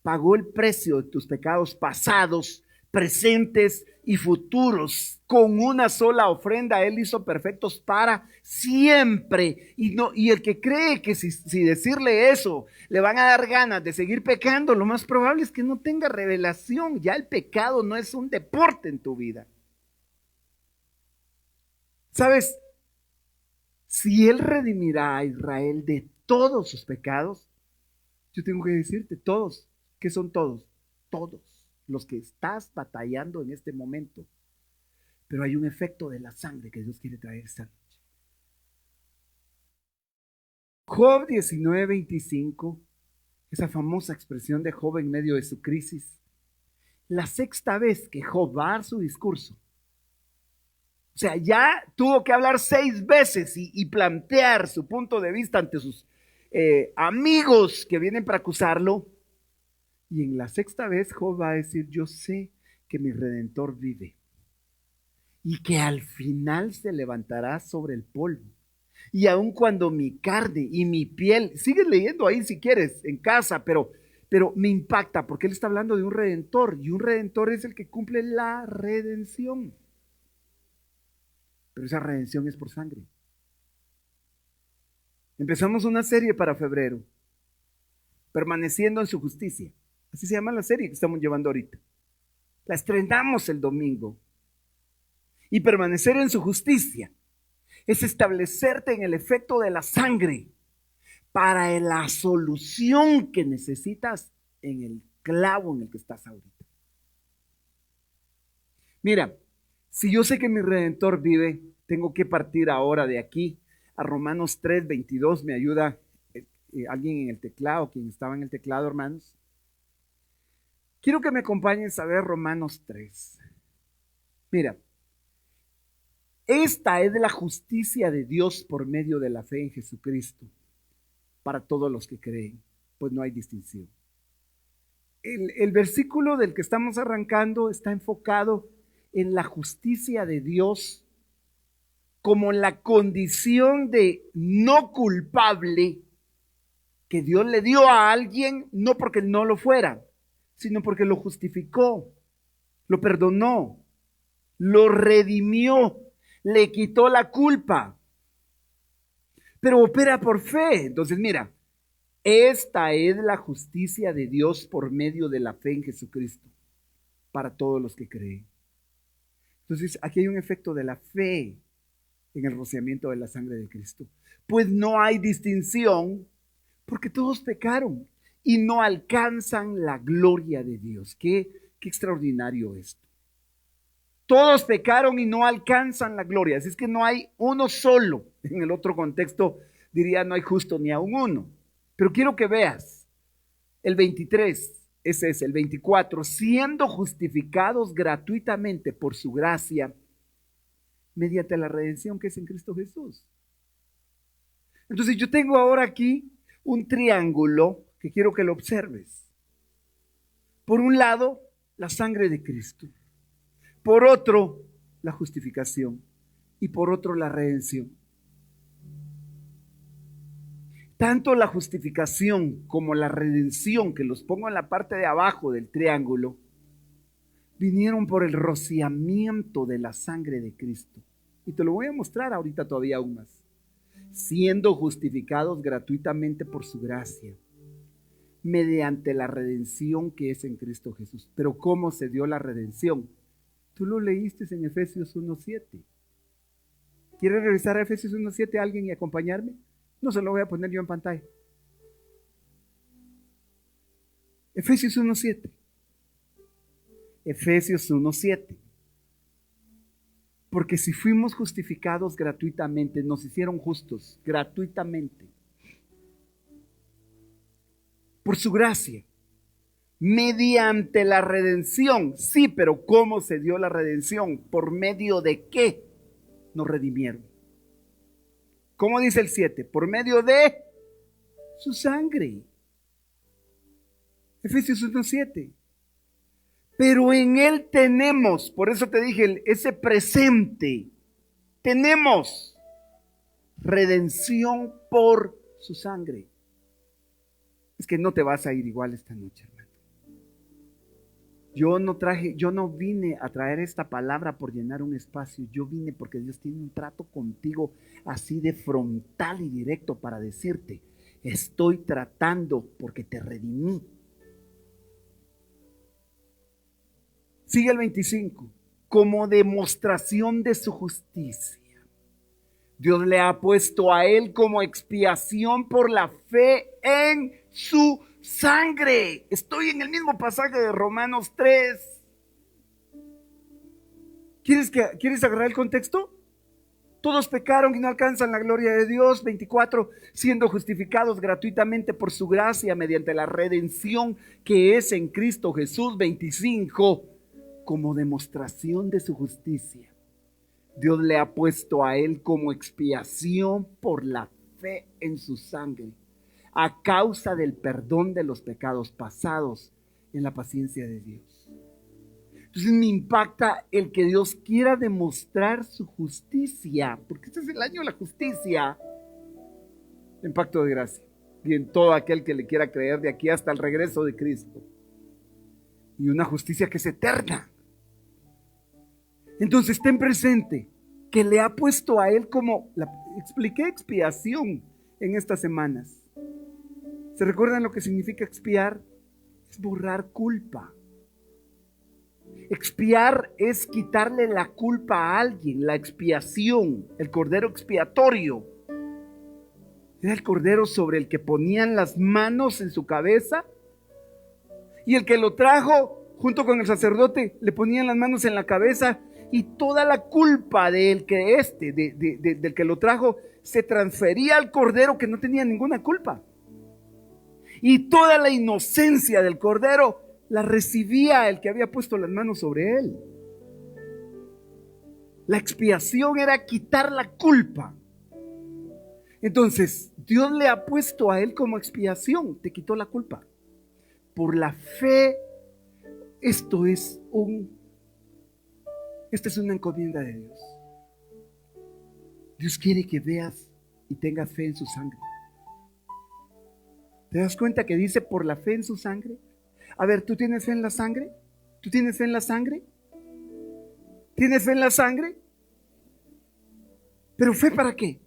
pagó el precio de tus pecados pasados, presentes y futuros. Con una sola ofrenda Él hizo perfectos para siempre. Y el que cree que si decirle eso le van a dar ganas de seguir pecando, lo más probable es que no tenga revelación. Ya el pecado no es un deporte en tu vida. ¿Sabes? Si Él redimirá a Israel de todos sus pecados, yo tengo que decirte, todos. ¿Qué son todos? Todos los que estás batallando en este momento. Pero hay un efecto de la sangre que Dios quiere traer esta noche. Job 19:25, esa famosa expresión de Job en medio de su crisis. La sexta vez que Job va a dar su discurso. O sea, ya tuvo que hablar 6 veces y plantear su punto de vista ante sus amigos que vienen para acusarlo. Y en la sexta vez Job va a decir: yo sé que mi Redentor vive y que al final se levantará sobre el polvo. Y aun cuando mi carne y mi piel, sigues leyendo ahí si quieres en casa, pero me impacta porque él está hablando de un Redentor, y un Redentor es el que cumple la redención. Pero esa redención es por sangre. Empezamos una serie para febrero, permaneciendo en su justicia. Así se llama la serie que estamos llevando ahorita. La estrenamos el domingo. Y permanecer en su justicia es establecerte en el efecto de la sangre para la solución que necesitas en el clavo en el que estás ahorita. Mira, si yo sé que mi Redentor vive, tengo que partir ahora de aquí a Romanos 3:22. Me ayuda alguien en el teclado, quien estaba en el teclado, hermanos. Quiero que me acompañes a ver Romanos 3. Mira, esta es la justicia de Dios por medio de la fe en Jesucristo para todos los que creen, pues no hay distinción. El versículo del que estamos arrancando está enfocado en la justicia de Dios como la condición de no culpable que Dios le dio a alguien, no porque no lo fuera, sino porque lo justificó, lo perdonó, lo redimió, le quitó la culpa. Pero opera por fe. Entonces, mira, esta es la justicia de Dios por medio de la fe en Jesucristo. para todos los que creen. Entonces, aquí hay un efecto de la fe en el rociamiento de la sangre de Cristo. Pues no hay distinción, porque todos pecaron y no alcanzan la gloria de Dios. Qué extraordinario esto. Todos pecaron y no alcanzan la gloria. Así es que no hay uno solo. En el otro contexto diría no hay justo ni aun uno. Pero quiero que veas el 23, ese es el 24, siendo justificados gratuitamente por su gracia mediante la redención que es en Cristo Jesús. Entonces yo tengo ahora aquí un triángulo que quiero que lo observes. Por un lado, la sangre de Cristo. Por otro, la justificación. Y por otro, la redención. Tanto la justificación como la redención, que los pongo en la parte de abajo del triángulo, vinieron por el rociamiento de la sangre de Cristo. Y te lo voy a mostrar ahorita todavía aún más. Siendo justificados gratuitamente por su gracia, mediante la redención que es en Cristo Jesús. Pero ¿cómo se dio la redención? Tú lo leíste en Efesios 1:7. ¿Quieres revisar a Efesios 1:7 alguien y acompañarme? No se lo voy a poner yo en pantalla. Efesios 1:7. Efesios 1:7. Porque si fuimos justificados gratuitamente, nos hicieron justos gratuitamente. Por su gracia. Mediante la redención. Sí, pero ¿cómo se dio la redención? ¿Por medio de qué nos redimieron? ¿Cómo dice el 7? Por medio de su sangre. Efesios 1:7. Pero en Él tenemos, por eso te dije, ese presente, tenemos redención por su sangre. Es que no te vas a ir igual esta noche, hermano. Yo no vine a traer esta palabra por llenar un espacio. Yo vine porque Dios tiene un trato contigo así de frontal y directo para decirte, estoy tratando porque te redimí. Sigue el 25. Como demostración de su justicia, Dios le ha puesto a él como expiación por la fe en su sangre. Estoy en el mismo pasaje de Romanos 3. ¿Quieres agarrar el contexto? Todos pecaron y no alcanzan la gloria de Dios. 24, siendo justificados gratuitamente por su gracia mediante la redención que es en Cristo Jesús. 25, como demostración de su justicia, Dios le ha puesto a él como expiación por la fe en su sangre, a causa del perdón de los pecados pasados en la paciencia de Dios. Entonces me impacta el que Dios quiera demostrar su justicia, porque este es el año de la justicia, en pacto de gracia, y en todo aquel que le quiera creer de aquí hasta el regreso de Cristo. Y una justicia que es eterna. Entonces ten presente que le ha puesto a él como, expliqué expiación en estas semanas. ¿Se recuerdan lo que significa expiar? Es borrar culpa. Expiar es quitarle la culpa a alguien, la expiación, el cordero expiatorio. Era el cordero sobre el que ponían las manos en su cabeza y el que lo trajo junto con el sacerdote le ponían las manos en la cabeza y toda la culpa del que lo trajo se transfería al cordero que no tenía ninguna culpa. Y toda la inocencia del cordero la recibía el que había puesto las manos sobre él. La expiación era quitar la culpa. Entonces, Dios le ha puesto a él como expiación, te quitó la culpa. Por la fe, esta es una encomienda de Dios. Dios quiere que veas y tengas fe en su sangre. ¿Te das cuenta que dice por la fe en su sangre? A ver, ¿tú tienes fe en la sangre? ¿Tú tienes fe en la sangre? ¿Tienes fe en la sangre? ¿Pero fe para qué?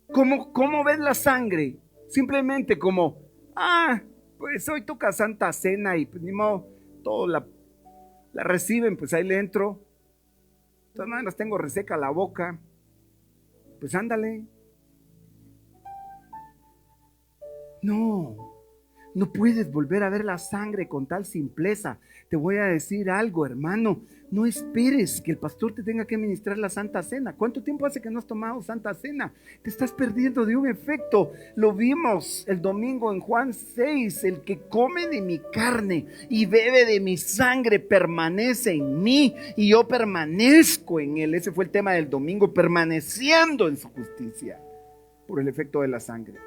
¿Cómo ves la sangre? Simplemente como, pues hoy toca Santa Cena y pues ni modo, todos la reciben, pues ahí le entro. De todas maneras tengo reseca la boca. Pues ándale. No, no puedes volver a ver la sangre con tal simpleza. Te voy a decir algo, hermano. No esperes que el pastor te tenga que ministrar la Santa Cena. ¿Cuánto tiempo hace que no has tomado Santa Cena? Te estás perdiendo de un efecto. Lo vimos el domingo en Juan 6. El que come de mi carne y bebe de mi sangre permanece en mí y yo permanezco en él. Ese fue el tema del domingo, permaneciendo en su justicia por el efecto de la sangre.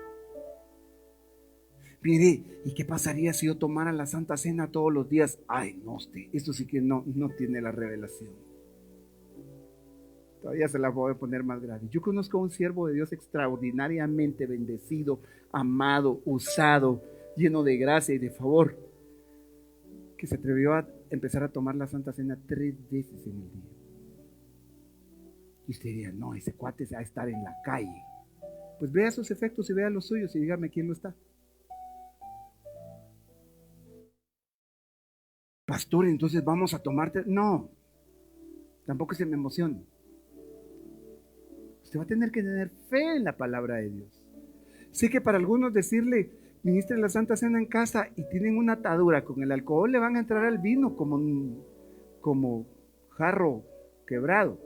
Mire, ¿y qué pasaría si yo tomara la Santa Cena todos los días? Ay, no, esto sí que no tiene la revelación. Todavía se la voy a poner más grave. Yo conozco a un siervo de Dios extraordinariamente bendecido, amado, usado, lleno de gracia y de favor, que se atrevió a empezar a tomar la Santa Cena 3 veces en el día. Y usted diría, no, ese cuate se va a estar en la calle. Pues vea sus efectos y vea los suyos y dígame quién lo está. Pastor, entonces vamos a tomarte. No, tampoco se me emocione. Usted va a tener que tener fe en la palabra de Dios. Sé que para algunos decirle, ministren la Santa Cena en casa y tienen una atadura con el alcohol, le van a entrar al vino como jarro quebrado.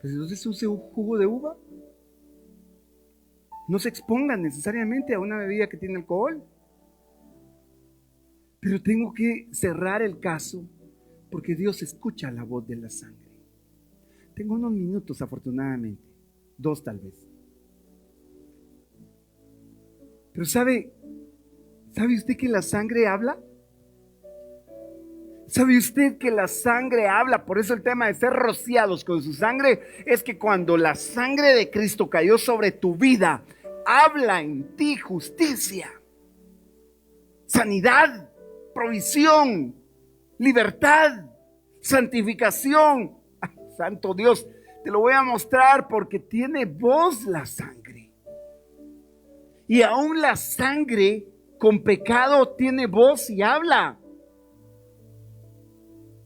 Pues entonces use un jugo de uva. No se expongan necesariamente a una bebida que tiene alcohol. Pero tengo que cerrar el caso porque Dios escucha la voz de la sangre. Tengo unos minutos, afortunadamente, 2 tal vez. Pero ¿sabe usted que la sangre habla? ¿Sabe usted que la sangre habla? Por eso el tema de ser rociados con su sangre es que cuando la sangre de Cristo cayó sobre tu vida, habla en ti justicia, sanidad, provisión, libertad, santificación. Ay, santo Dios, te lo voy a mostrar porque tiene voz la sangre. Y aún la sangre con pecado tiene voz y habla.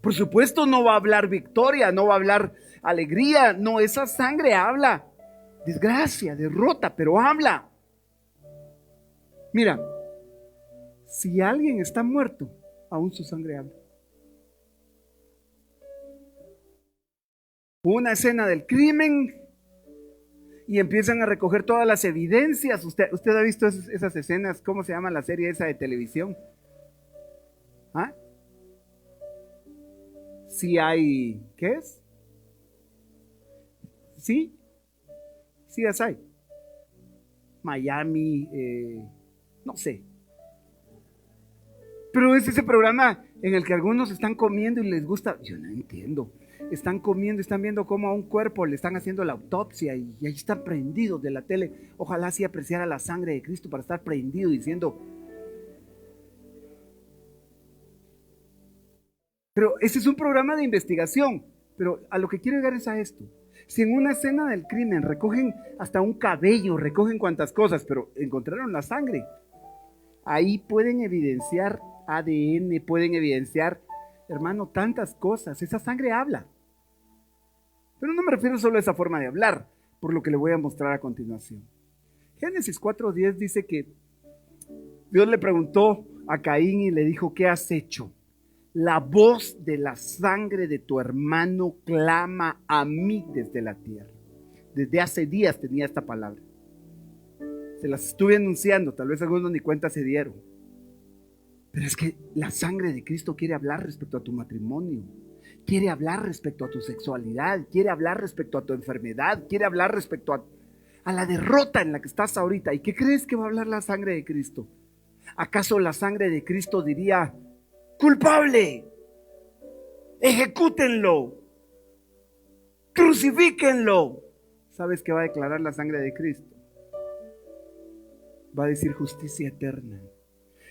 Por supuesto no va a hablar victoria, no va a hablar alegría, no, esa sangre habla desgracia, derrota, pero habla. Mira, si alguien está muerto, aún su sangre habla. Una escena del crimen y empiezan a recoger todas las evidencias. Usted ha visto esas escenas, ¿cómo se llama la serie esa de televisión? ¿Ah? Si hay, ¿qué es? Sí, CSI, Miami, no sé. Pero es ese programa en el que algunos están comiendo y les gusta. Yo no entiendo. Están comiendo, están viendo cómo a un cuerpo le están haciendo la autopsia y ahí están prendidos de la tele. Ojalá así apreciara la sangre de Cristo para estar prendido diciendo. Pero ese es un programa de investigación. Pero a lo que quiero llegar es a esto. Si en una escena del crimen recogen hasta un cabello, recogen cuantas cosas, pero encontraron la sangre, ahí pueden evidenciar ADN, pueden evidenciar, hermano, tantas cosas. Esa sangre habla. Pero no me refiero solo a esa forma de hablar, por lo que le voy a mostrar a continuación. Génesis 4:10 dice que Dios le preguntó a Caín y le dijo, ¿qué has hecho? La voz de la sangre de tu hermano clama a mí desde la tierra. Desde hace días tenía esta palabra. Se las estuve anunciando, tal vez algunos ni cuenta se dieron. Pero es que la sangre de Cristo quiere hablar respecto a tu matrimonio, quiere hablar respecto a tu sexualidad, quiere hablar respecto a tu enfermedad, quiere hablar respecto a la derrota en la que estás ahorita. ¿Y qué crees que va a hablar la sangre de Cristo? ¿Acaso la sangre de Cristo diría, culpable, ejecútenlo, crucifíquenlo? ¿Sabes qué va a declarar la sangre de Cristo? Va a decir justicia eterna,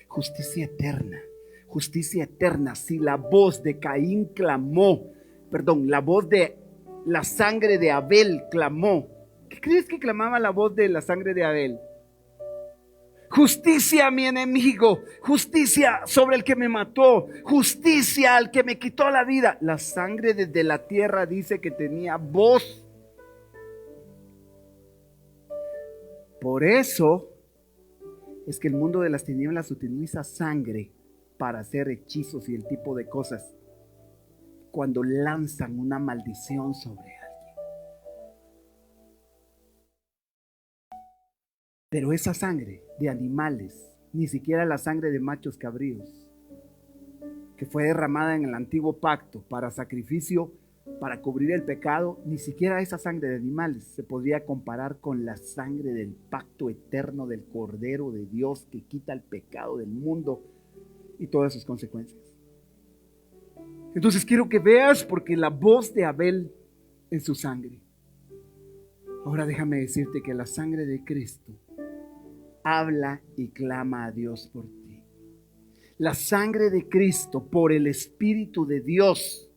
justicia eterna, justicia eterna. Si la voz de Caín clamó, la voz de la sangre de Abel clamó, ¿qué crees que clamaba la voz de la sangre de Abel? justicia a mi enemigo, justicia sobre el que me mató, justicia al que me quitó la vida. La sangre desde la tierra dice que tenía voz. Por eso es que el mundo de las tinieblas utiliza sangre para hacer hechizos y el tipo de cosas cuando lanzan una maldición sobre alguien. Pero esa sangre de animales, ni siquiera la sangre de machos cabríos, que fue derramada en el antiguo pacto para sacrificio, para cubrir el pecado, ni siquiera esa sangre de animales se podría comparar con la sangre del pacto eterno del Cordero de Dios que quita el pecado del mundo y todas sus consecuencias. Entonces quiero que veas, porque la voz de Abel en su sangre. Ahora déjame decirte que la sangre de Cristo habla y clama a Dios por ti. La sangre de Cristo por el Espíritu de Dios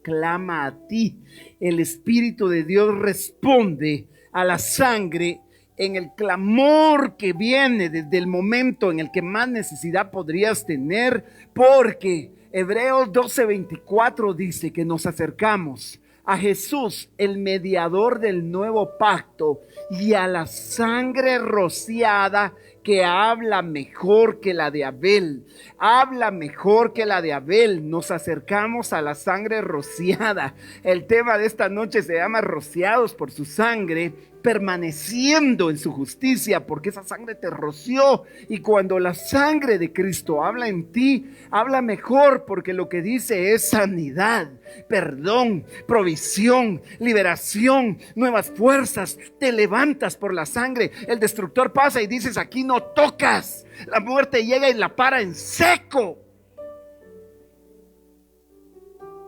clama a ti. El Espíritu de Dios responde a la sangre en el clamor que viene desde el momento en el que más necesidad podrías tener, porque Hebreos 12:24 dice que nos acercamos a Jesús, el mediador del nuevo pacto, y a la sangre rociada que habla mejor que la de Abel. Habla mejor que la de Abel. Nos acercamos a la sangre rociada. El tema de esta noche se llama rociados por su sangre, permaneciendo en su justicia, porque esa sangre te roció. Y cuando la sangre de Cristo habla en ti, habla mejor, porque lo que dice es sanidad, perdón, provisión, liberación, nuevas fuerzas. Te levantas por la sangre. El destructor pasa y dices: aquí no tocas. La muerte llega y la para en seco.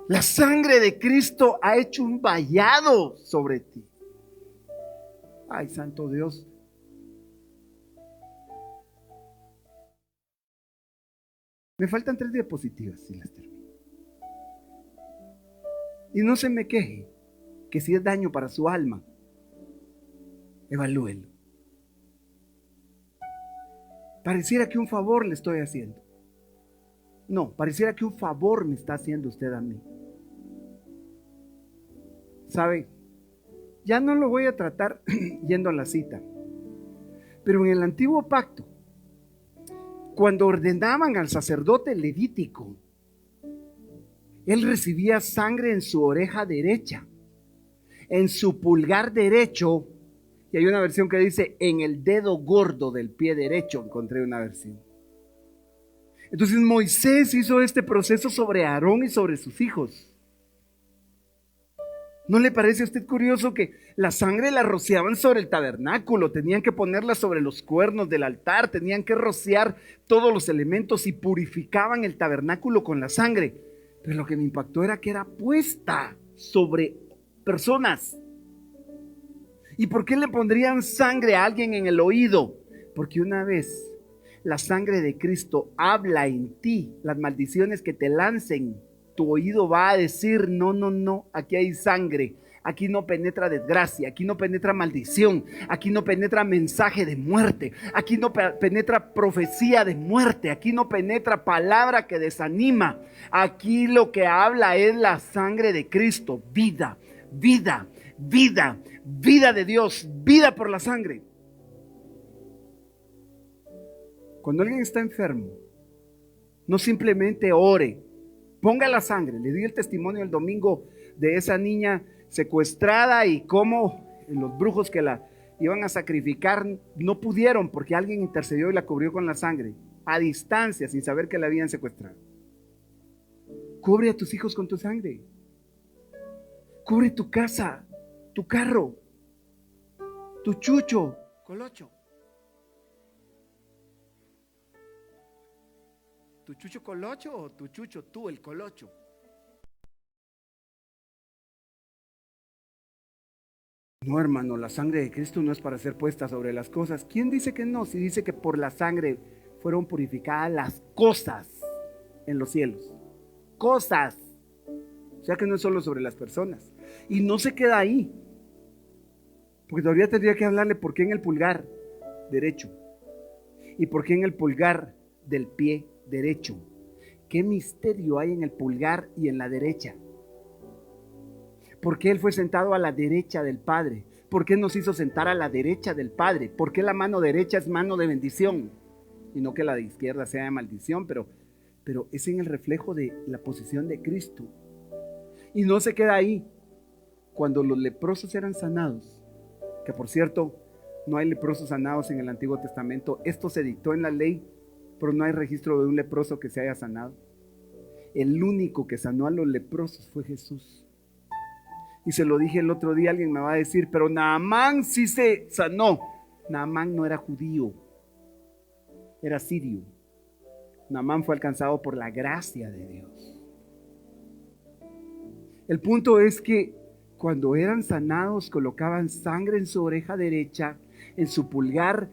La sangre de Cristo ha hecho un vallado sobre ti. Ay, santo Dios. Me faltan 3 diapositivas si las termino. Y no se me queje que si es daño para su alma, evalúelo. Pareciera que un favor le estoy haciendo. No, pareciera que un favor me está haciendo usted a mí. ¿Sabe? Ya no lo voy a tratar yendo a la cita. Pero en el antiguo pacto, cuando ordenaban al sacerdote levítico, él recibía sangre en su oreja derecha, en su pulgar derecho, y hay una versión que dice en el dedo gordo del pie derecho. Encontré una versión. Entonces Moisés hizo este proceso sobre Aarón y sobre sus hijos. ¿No le parece a usted curioso que la sangre la rociaban sobre el tabernáculo? Tenían que ponerla sobre los cuernos del altar, tenían que rociar todos los elementos y purificaban el tabernáculo con la sangre. Pero lo que me impactó era que era puesta sobre personas. ¿Y por qué le pondrían sangre a alguien en el oído? Porque una vez la sangre de Cristo habla en ti, las maldiciones que te lancen, tu oído va a decir: no, no, no, aquí hay sangre, aquí no penetra desgracia, aquí no penetra maldición, aquí no penetra mensaje de muerte, aquí no penetra profecía de muerte, aquí no penetra palabra que desanima. Aquí lo que habla es la sangre de Cristo, vida, vida, vida, vida de Dios, vida por la sangre. Cuando alguien está enfermo, no simplemente ore, ponga la sangre. Le di el testimonio el domingo de esa niña secuestrada y cómo los brujos que la iban a sacrificar no pudieron porque alguien intercedió y la cubrió con la sangre, a distancia, sin saber que la habían secuestrado. Cubre a tus hijos con tu sangre. Cubre tu casa, tu carro, tu chucho, colocho. ¿Tu chucho colocho o tu chucho tú, el colocho? No, hermano, la sangre de Cristo no es para ser puesta sobre las cosas. ¿Quién dice que no? Si dice que por la sangre fueron purificadas las cosas en los cielos. Cosas. O sea que no es solo sobre las personas. Y no se queda ahí. Porque todavía tendría que hablarle por qué en el pulgar derecho. ¿Y por qué en el pulgar del pie derecho? ¿Qué misterio hay en el pulgar y en la derecha? ¿Por qué Él fue sentado a la derecha del Padre? ¿Por qué nos hizo sentar a la derecha del Padre? ¿Por qué la mano derecha es mano de bendición? Y no que la de izquierda sea de maldición, pero es en el reflejo de la posición de Cristo. Y no se queda ahí. Cuando los leprosos eran sanados, que por cierto, no hay leprosos sanados en el Antiguo Testamento, esto se dictó en la ley, pero no hay registro de un leproso que se haya sanado. El único que sanó a los leprosos fue Jesús. Y se lo dije el otro día, alguien me va a decir, pero Naamán sí se sanó. Naamán no era judío, era sirio. Naamán fue alcanzado por la gracia de Dios. El punto es que cuando eran sanados, colocaban sangre en su oreja derecha, en su pulgar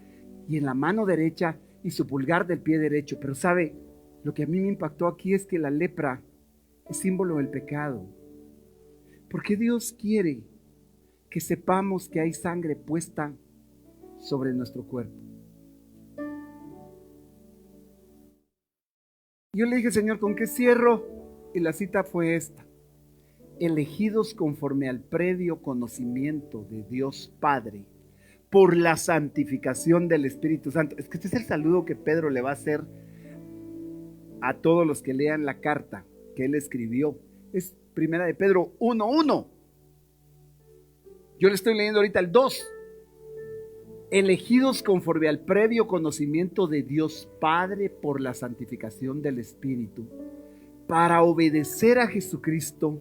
y en la mano derecha y su pulgar del pie derecho. Pero sabe, lo que a mí me impactó aquí es que la lepra es símbolo del pecado. Porque Dios quiere que sepamos que hay sangre puesta sobre nuestro cuerpo. Yo le dije, Señor, ¿con qué cierro? Y la cita fue esta: elegidos conforme al previo conocimiento de Dios Padre, por la santificación del Espíritu Santo. Es que este es el saludo que Pedro le va a hacer a todos los que lean la carta que él escribió. Es primera de Pedro 1:1. Yo le estoy leyendo ahorita el 2. Elegidos conforme al previo conocimiento de Dios Padre por la santificación del Espíritu, para obedecer a Jesucristo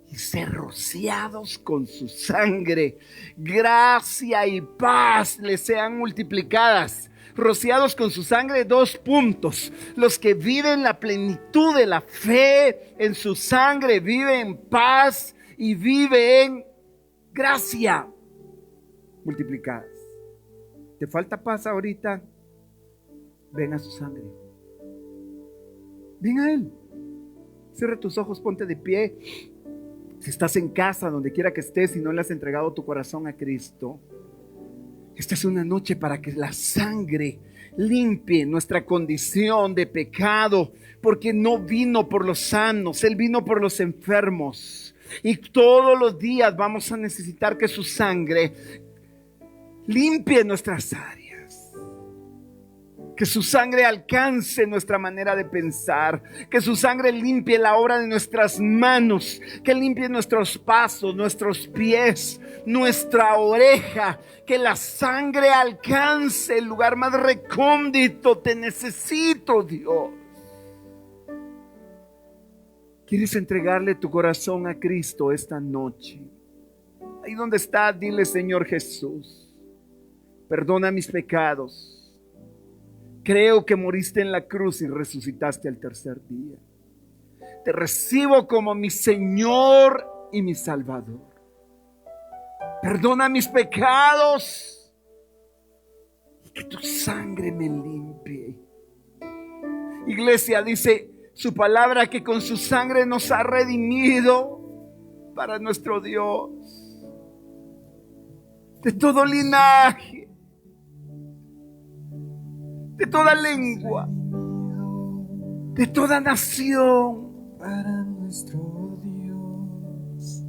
y ser rociados con su sangre. Gracia y paz les sean multiplicadas. Rociados con su sangre, 2 puntos. Los que viven la plenitud de la fe en su sangre viven en paz y viven en gracia multiplicadas. ¿Te falta paz ahorita? Ven a su sangre. Ven a Él. Cierra tus ojos, ponte de pie. Si estás en casa, donde quiera que estés y no le has entregado tu corazón a Cristo, esta es una noche para que la sangre limpie nuestra condición de pecado, porque no vino por los sanos, Él vino por los enfermos. Y todos los días vamos a necesitar que su sangre limpie nuestras áreas, que su sangre alcance nuestra manera de pensar, que su sangre limpie la obra de nuestras manos, que limpie nuestros pasos, nuestros pies, nuestra oreja, que la sangre alcance el lugar más recóndito. Te necesito, Dios. ¿Quieres entregarle tu corazón a Cristo esta noche? Ahí donde estás, dile: Señor Jesús, perdona mis pecados. Creo que moriste en la cruz y resucitaste al tercer día. Te recibo como mi Señor y mi Salvador. Perdona mis pecados y que tu sangre me limpie. Iglesia, dice su palabra que con su sangre nos ha redimido para nuestro Dios de todo linaje, de toda lengua, de toda nación. Para nuestro Dios.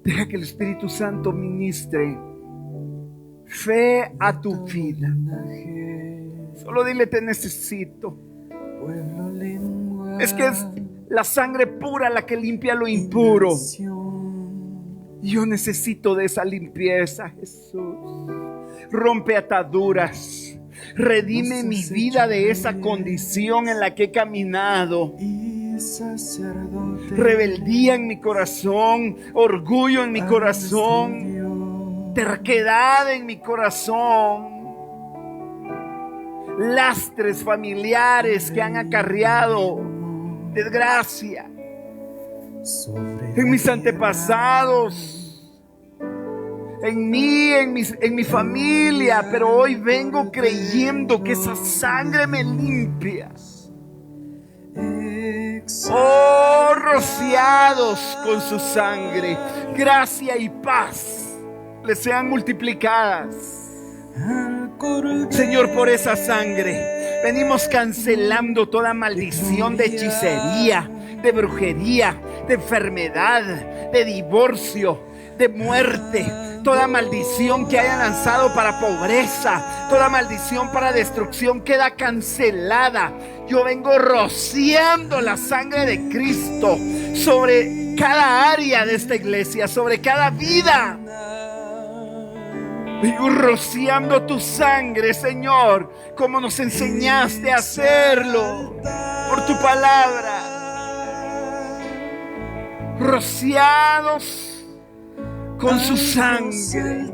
Deja que el Espíritu Santo ministre fe a tu vida. Solo dile: te necesito. Pueblo, lengua, Es que es la sangre pura la que limpia lo impuro. Yo necesito de esa limpieza, Jesús. Rompe ataduras. Redime mi vida de esa condición en la que he caminado. Rebeldía en mi corazón, orgullo en mi corazón, terquedad en mi corazón, lastres familiares que han acarreado desgracia en mis antepasados, en mí, en mi familia. Pero hoy vengo creyendo que esa sangre me limpia. Oh, rociados con su sangre, gracia y paz les sean multiplicadas. Señor, por esa sangre venimos cancelando toda maldición de hechicería, de brujería, de enfermedad, de divorcio, de muerte. Toda maldición que haya lanzado para pobreza, toda maldición para destrucción queda cancelada. Yo vengo rociando la sangre de Cristo sobre cada área de esta iglesia, sobre cada vida. Vengo rociando tu sangre, Señor, como nos enseñaste a hacerlo por tu palabra. Rociados con su sangre,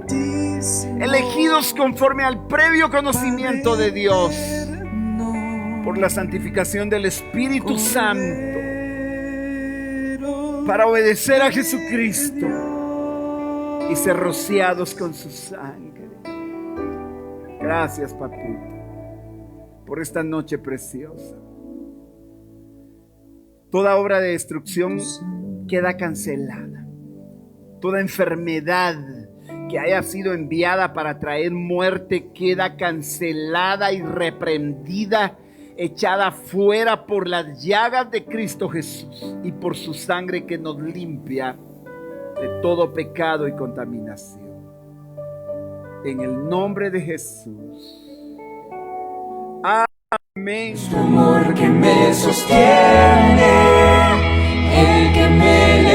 elegidos conforme al previo conocimiento de Dios, por la santificación del Espíritu Santo, para obedecer a Jesucristo y ser rociados con su sangre. Gracias, papito, por esta noche preciosa. Toda obra de destrucción queda cancelada. Toda enfermedad que haya sido enviada para traer muerte queda cancelada y reprendida, echada fuera por las llagas de Cristo Jesús y por su sangre que nos limpia de todo pecado y contaminación. En el nombre de Jesús. Amén. Tu amor que me sostiene, el que me